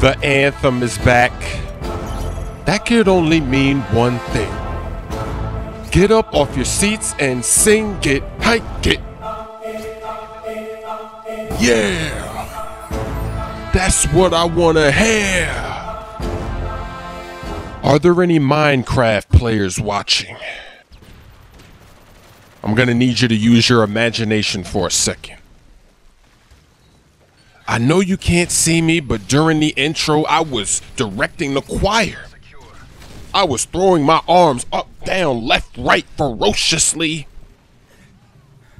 The anthem is back. That could only mean one thing. Get up off your seats and sing it, hike it. Yeah, that's what I wanna hear. Are there any Minecraft players watching? I'm gonna need you to use your imagination for a second. I know you can't see me, but during the intro, I was directing the choir. I was throwing my arms up, down, left, right, ferociously.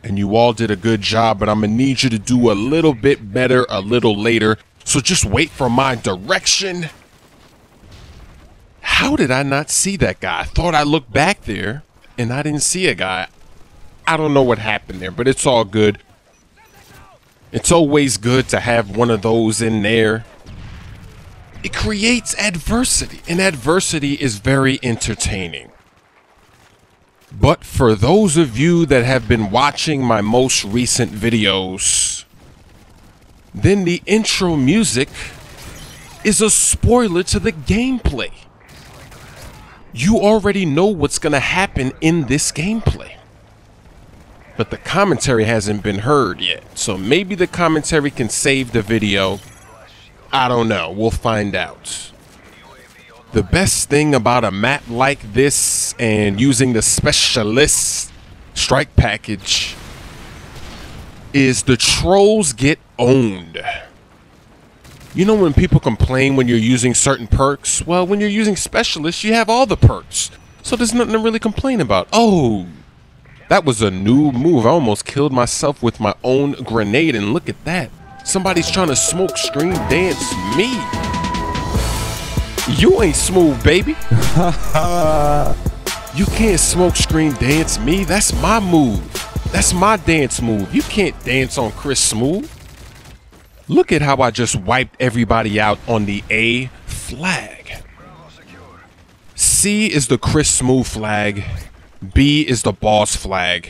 And you all did a good job, but I'm gonna need you to do a little bit better a little later. So just wait for my direction. How did I not see that guy? I thought I looked back there and I didn't see a guy. I don't know what happened there, but it's all good. It's always good to have one of those in there. It creates adversity, and adversity is very entertaining. But for those of you that have been watching my most recent videos, then the intro music is a spoiler to the gameplay. You already know what's gonna happen in this gameplay. But the commentary hasn't been heard yet, so maybe the commentary can save the video. I don't know, we'll find out. The best thing about a map like this and using the specialist strike package is the trolls get owned. You know when people complain when you're using certain perks? Well, when you're using specialists, you have all the perks. So there's nothing to really complain about. Oh, that was a new move. I almost killed myself with my own grenade, and look at that. Somebody's trying to smoke screen dance me. You ain't Smoove, baby. You can't smoke screen dance me. That's my move. That's my dance move. You can't dance on Chris Smoove. Look at how I just wiped everybody out on the A flag. C is the Chris Smoove flag. B is the boss flag.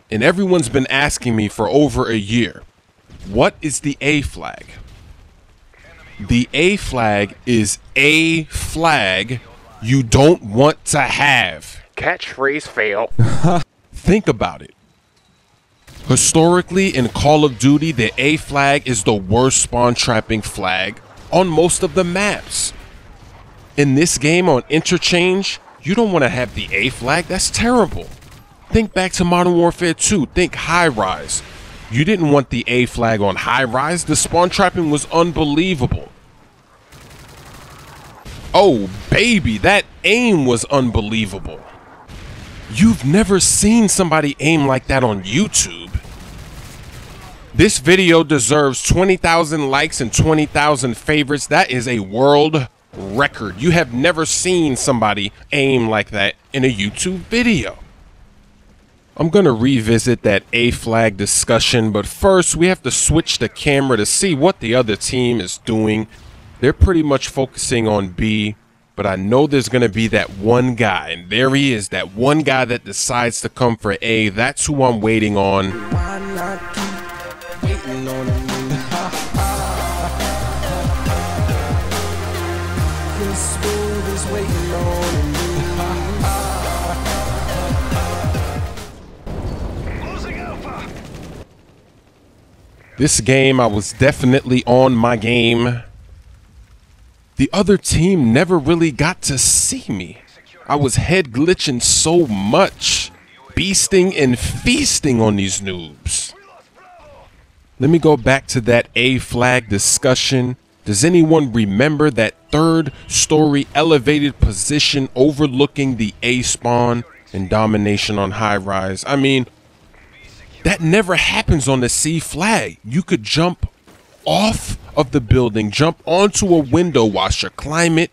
And everyone's been asking me for over a year, what is the A flag? The A flag is a flag you don't want to have. Catchphrase fail. Think about it. Historically, in Call of Duty, the A flag is the worst spawn trapping flag on most of the maps. In this game on Interchange, you don't want to have the A flag. That's terrible. Think back to Modern Warfare 2. Think High Rise. You didn't want the A flag on High Rise. The spawn trapping was unbelievable. Oh, baby, that aim was unbelievable. You've never seen somebody aim like that on YouTube. This video deserves 20,000 likes and 20,000 favorites. That is a world record. You have never seen somebody aim like that in a YouTube video. I'm gonna revisit that A flag discussion, but first we have to switch the camera to see what the other team is doing. They're pretty much focusing on B, but I know there's gonna be that one guy, and there he is, that one guy that decides to come for A. That's who I'm waiting on. Why not keep waiting on me? This world is waiting on me. This game, I was definitely on my game. The other team never really got to see me. I was head glitching so much, beasting and feasting on these noobs. Let me go back to that A flag discussion. Does anyone remember that third story elevated position overlooking the A spawn and domination on High Rise? I mean, that never happens on the C flag. You could jump off of the building, jump onto a window washer, climb it,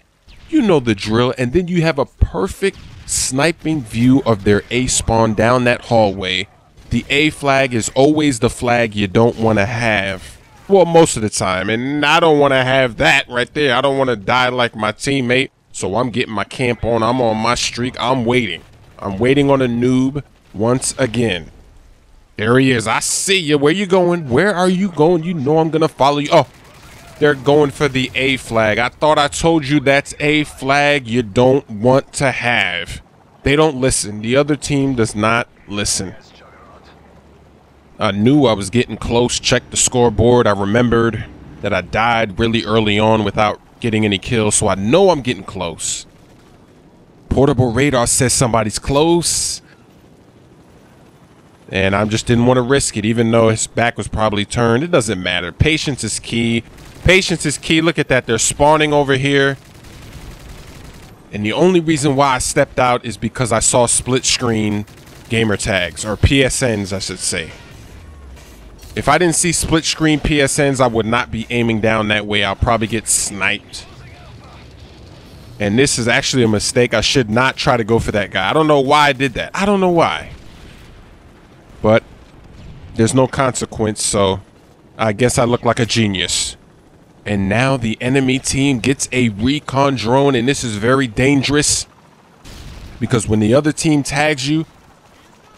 you know the drill, and then you have a perfect sniping view of their A spawn down that hallway. The A flag is always the flag you don't want to have. Well, most of the time, and I don't want to have that right there. I don't want to die like my teammate, so I'm getting my camp on. I'm on my streak. I'm waiting. I'm waiting on a noob once again. There he is. I see you. Where you going? Where are you going? You know I'm going to follow you. Oh, They're going for the A flag. I thought I told you that's a flag you don't want to have. They don't listen. The other team does not listen. I knew I was getting close. Checked the scoreboard. I remembered that I died really early on without getting any kills, so I know I'm getting close. Portable radar says somebody's close. And I just didn't want to risk it, even though his back was probably turned. It doesn't matter. Patience is key. Patience is key. Look at that. They're spawning over here. And the only reason why I stepped out is because I saw split screen gamer tags, or PSNs, I should say. If I didn't see split screen PSNs, I would not be aiming down that way. I'll probably get sniped. And this is actually a mistake. I should not try to go for that guy. I don't know why I did that. I don't know why. But there's no consequence, so I guess I look like a genius. And now the enemy team gets a recon drone, and this is very dangerous. Because when the other team tags you,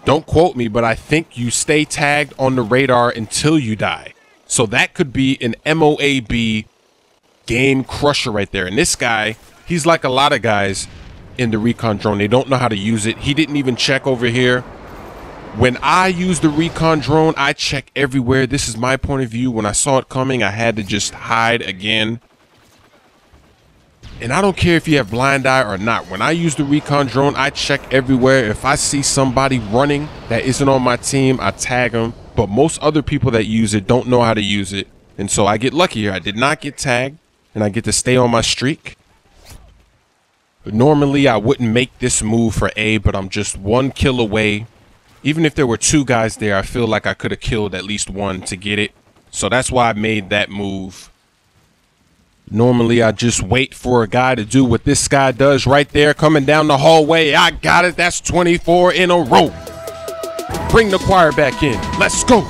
don't quote me, but I think you stay tagged on the radar until you die. So that could be an MOAB game crusher right there. And this guy, he's like a lot of guys in the recon drone. They don't know how to use it. He didn't even check over here. When I use the recon drone, I check everywhere. This is my point of view. When I saw it coming, I had to just hide again. And I don't care if you have blind eye or not. When I use the recon drone, I check everywhere. If I see somebody running that isn't on my team, I tag them. But most other people that use it don't know how to use it. And so I get lucky here. I did not get tagged, and I get to stay on my streak. But normally I wouldn't make this move for A, but I'm just 1 kill away. Even if there were 2 guys there, I feel like I could have killed at least 1 to get it. So that's why I made that move. Normally, I just wait for a guy to do what this guy does right there, coming down the hallway. I got it. That's 24 in a row. Bring the choir back in. Let's go.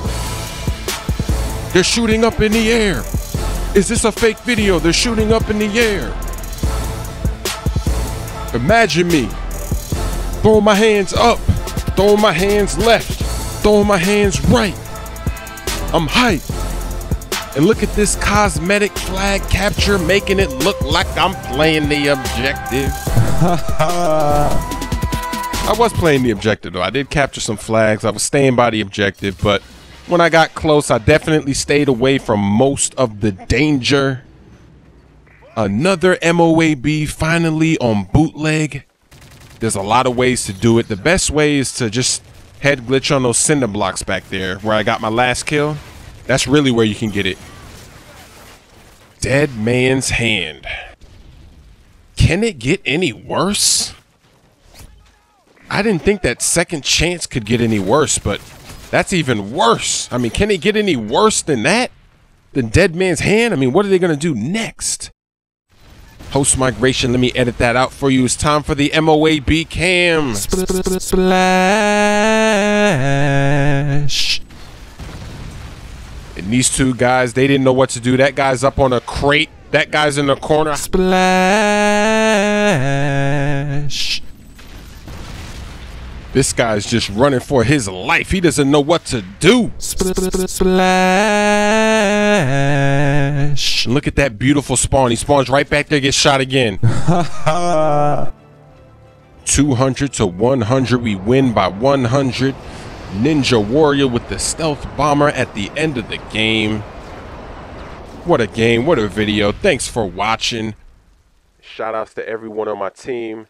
They're shooting up in the air. Is this a fake video? They're shooting up in the air. Imagine me. Throw my hands up. Throw my hands left. Throw my hands right. I'm hyped. And look at this cosmetic flag capture, making it look like I'm playing the objective. I was playing the objective, though. I did capture some flags. I was staying by the objective, but when I got close, I definitely stayed away from most of the danger. Another MOAB finally on bootleg. There's a lot of ways to do it. The best way is to just head glitch on those cinder blocks back there where I got my last kill. That's really where you can get it. Dead man's hand. Can it get any worse? I didn't think that second chance could get any worse, but that's even worse. I mean, can it get any worse than that? Than dead man's hand? I mean, what are they going to do next? Host migration, let me edit that out for you. It's time for the MOAB cam. Splash. And these 2 guys, they didn't know what to do. That guy's up on a crate. That guy's in the corner. Splash. This guy's just running for his life. He doesn't know what to do. Splash. And look at that beautiful spawn. He spawns right back there, gets shot again. 200 to 100. We win by 100. Ninja Warrior with the stealth bomber at the end of the game. What a game, what a video. Thanks for watching. Shout outs to everyone on my team.